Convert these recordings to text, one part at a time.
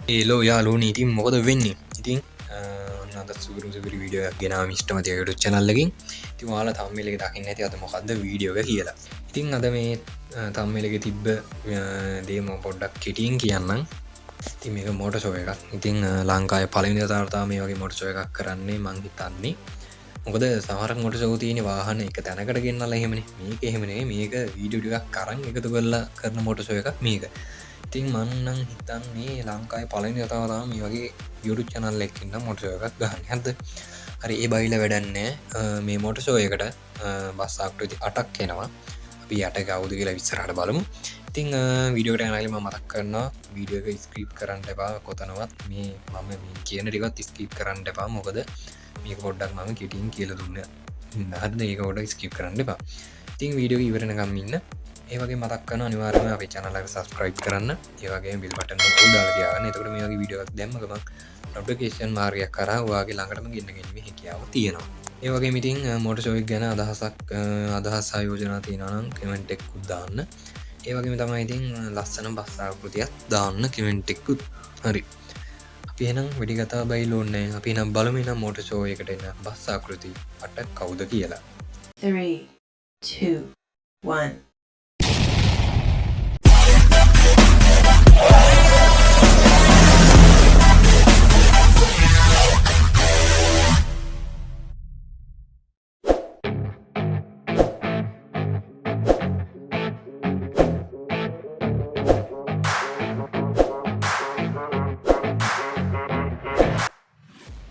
ඒලෝ යාලෝන ඉතින් මොකද වෙන්නේ ඉතින් අද සුපිරි වීඩියෝ ගෙන මිස්ටමතිය යුතු චනල්ලකින් ති වාලා තම්මලක දකින්න ඇති අත මොකක්ද වීඩියෝක කියලා ඉතින් අද මේ තම්මලක තිබ්බ දේම පොඩ්ඩක් කෙටියෙන් කියන්නම් ති මේක මෝට සොය එකක් ඉතින් ලංකාය පලවිනි තාර්තා මේ වගේ මොට සොය එකක් කරන්නේ මං හිතන්නේ මොකද සමරක් මොට සෝතියන වාහන එක තැනකට ගෙන්න්නල එහෙමන මේක එහෙමනේ මේක වීඩියෝටිකක් කරන්න එකතු කරලා කරන මොට සොය එකක් මේක ඉතින් මන්නං හිතන්නේ ලංකායි පලනි යතාවතාව මේ වගේ යුඩු චනල් එක්කින්න මොටසෝ එකක් ගහන්න හැද හරි ඒ බයිල වැඩන්නේ මේ මොටසෝයකට බස්සාක්ටති අටක් කෙනවා අපි යට ගෞද කියලා විස්සරට බලමු ඉතිං විඩියෝට ඇනලම මතක් කරන්න වීඩියෝක ස්ක්‍රීප් කරන්න එපා කොතනවත් මේ මම කියන ටිකත් ස්කීප් කරන්න එපා මොකද මේක පොඩ්ඩක් මම කෙටින් කියල දුන්න හද ඒකෝඩ ස්කිප් කරන්න එපා ඉතින් වීඩියෝ ඉවරණගම් ඉන්න ඒවගේ මතක්කන අනිවාර්ම අප චනලක සස්ක්‍රයිබ් කරන්න ඒවගේ බිල් පටන දාලගයාන එතකට මේ වගේ විඩියක් දැම්මගම නොටිකේෂන් මාර්ගයක් කර වාගේ ළඟටම ගෙන්න්නගෙන්ම හැකියාව තියෙනවා ඒවගේ මිටිං මොට සොවික් ගැන අදහසක් අදහස් අයෝජනා තියෙනනම් කමෙන්ටෙක්කුත් දාන්න ඒවගේ තමයි ඉතින් ලස්සන බස්සාකෘතියක් දාන්න කමෙන්ටෙක්කුත් හරි අපි එනම් වැඩිගතා බයිලෝන්නේ අපි නම් බලමින මොට සෝයකට එන්න බස්සාකෘති අට කවුද කියලා 3, 2, 1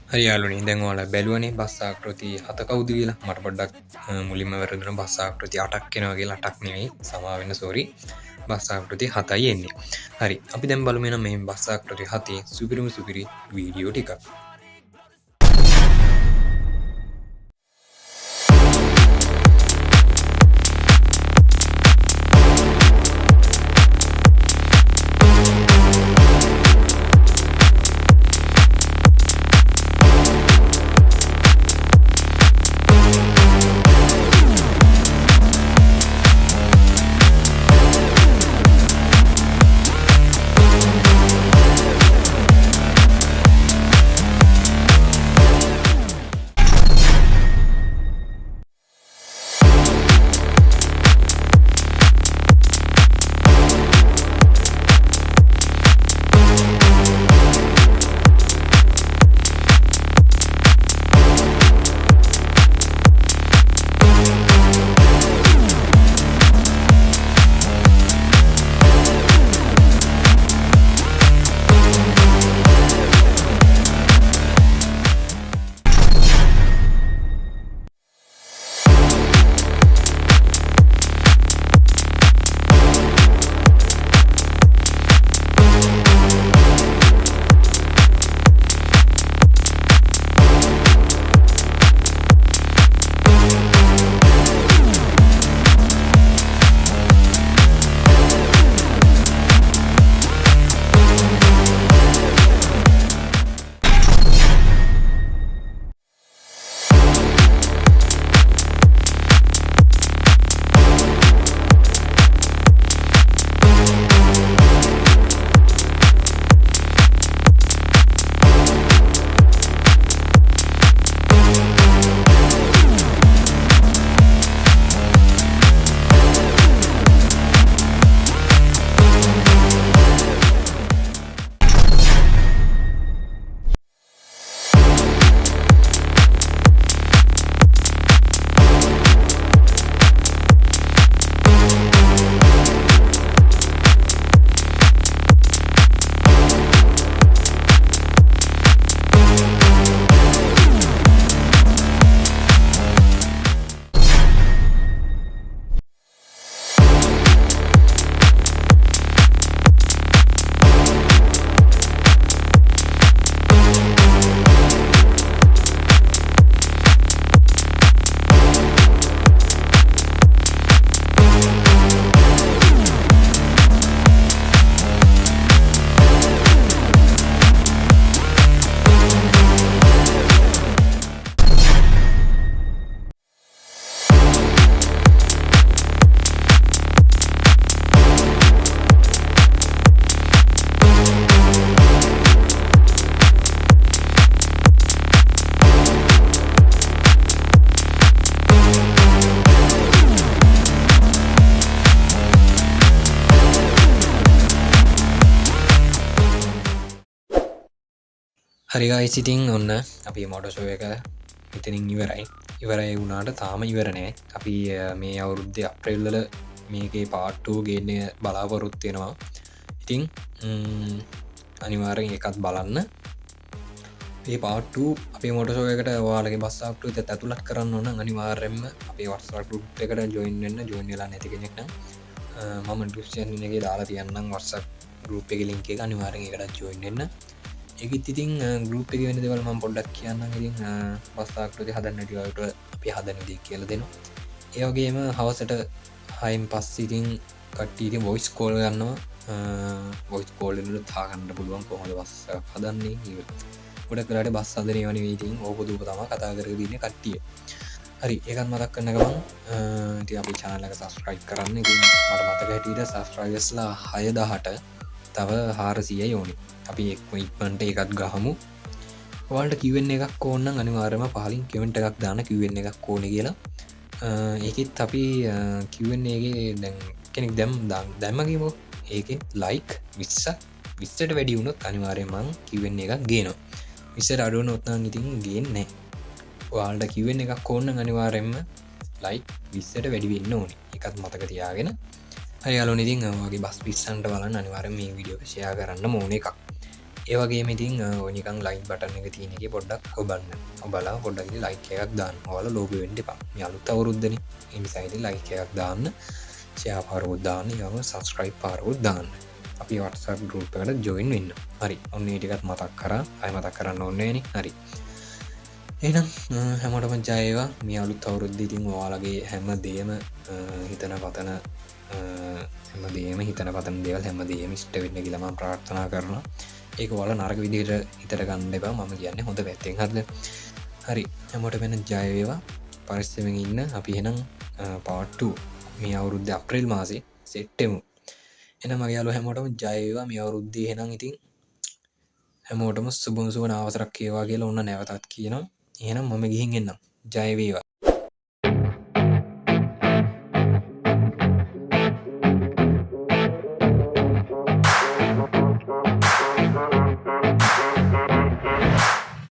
හරියාලුනි දැන්වල බැලුවනේ බස්සාකෘති හත කවුද කියලා මට පොඩ්ඩක් මුලින්ම වැරදුන බස්සාකෘති අටක් කෙනවගේ අටක් නෙවෙයි සමාවෙන්න සෝරි බස්සාකෘති හතයි එන්නේ හරි අපි දැන් බලමු මේ බස්සාකෘති හතේ සුපිරිම සුපිරි වීඩියෝ ටිකක් හරිගයි සිටිං ඔන්න අපි මොටසෝ එක ඉතනින් ඉවරයි වුණාට තාම ඉවරනෑ අපි මේ අවුරුද්ධ අප්‍රෙල්ලල මේකේ පාට්ටූ ගේන්නේ බලාපොරොත්වෙනවා ඉතිං අනිවාරෙන් එකත් බලන්න ඒ පාට්ටු අපේ මොටසෝයකට වාලගේ බස්සාක්ටු ඇතුළත් කරන්න ඕන අනිවාර්යෙන්ම අපේ වර්සාට එකට ජොයින්න්න ජොයින්ලා නැති කෙනෙක්න මම ඩිස්ෂන්ගේ දාලා තියන්නම් වර්සක් ගරුප් එක ලින්ක එක අනිවාරෙන් එකට ජොයින්න්න එකත් ඉතින් ගරුප් එක වෙන දෙවල් ම පොඩ්ඩක් කියන්න ඉතින් බස්සාක්ටති හදන්නටවට අපි හදනදී කියල දෙනවා ඒවගේම හවසට හයිම් පස්සිතින් කට්ටීති බොයිස් කෝල් ගන්නවා බොයිස් කෝල්ලට තාගන්න පුළුවන් කොහොද බස් හදන්නේ ගොඩ කරට බස් අදරය වන වීතින් ඕපදූප තම කතා කර දන්න කට්ටිය හරි ඒකත් මතක් කන්න ගමන් ති අපි චානලක සස්ක්‍රයි් කරන්න මට මතක හැටියට සස්ක්‍රයිස්ලා 6,000ට තව 400 යෝනි අපි එක්ම ඉක්මන්ට එකත් ගහමු වල්ට කිවෙන්න එකක් ඕන්න අනිවාරම පහලින් කෙමෙන්ට එකක් දාන කිවෙන්න එකක් ඕන කියලා ඒකෙත් අපි කිවන්නේගේ දැන් කෙනෙක් දැම් දැම්මගේමෝ ඒක ලයික් විස්සට වැඩි වුණොත් අනිවාරයමං කිවෙන්න එකක් ගේනවා විසර අඩුවන ඔත්නා ඉතින් ගේන්නේ වාල්ට කිවෙන්න එකක් ඕන්න අනිවාරෙන්ම ලයි විස්සට වැඩිවෙන්න ඕනි එකත් මතක තියාගෙන හරියාලු ඉතින් වගේ බස් පිස්සන්ට බලන්න අනිවාරම මේ විඩියෝ ෂයා කරන්න මෝන එකක් ඒවගේ මිතින් ඕනිකං ලයික් බටන එක තියනෙක පොඩ්ඩක් ඔබන්න ඔබලා පොඩ්ඩක් ලයික එකක් දාන්න හල ලෝබ වෙන්ඩ පා යලුත් අවුරුද්ධන එනිසයිති ලයික එකක් දාන්න ෂයා පාරෝද්ධාන්න යම සස්ක්‍රයි් පාරෝත් දාන්න අපි වටසක් ගරුප්කට ජොයින් වෙන්න හරි ඔන්න ටිකත් මතක් කර අය මතක් කරන්න ඔන්නේන හරි එනම් හැමටම ජයවා මේ අලුත් අවුරුද්ධ ඉතින් වාලගේ හැම දේම හිතන පතන හැමදේම හිතන පතන දේවල් හැමදේම ඉෂ්ට වෙන්න කියලම ප්‍රාර්ථනා කරනවා ඒක වල නරක විදිහට හිතට ගන්න එපා මම කියන්නේ හොඳ පැත්තෙන් හරිද හරි හැමෝට වෙන ජයවේවා පරිස්සමෙන් ඉන්න අපි එහෙනම් පාට් 2 මේ අවුරුද්ද අප්‍රේල් මාසේ සෙට්ටෙමු එන මගේ යාළුවෝ හැමෝටම ජයවේවා මේ අවුරුද්දේ එහෙනම් ඉතින් හැමෝටම සුබ අවසරක් වේවා කියලා ඔන්න නැවතත් කියනවා එහෙනම් මම ගිහින් එන්නම් ජය වේවා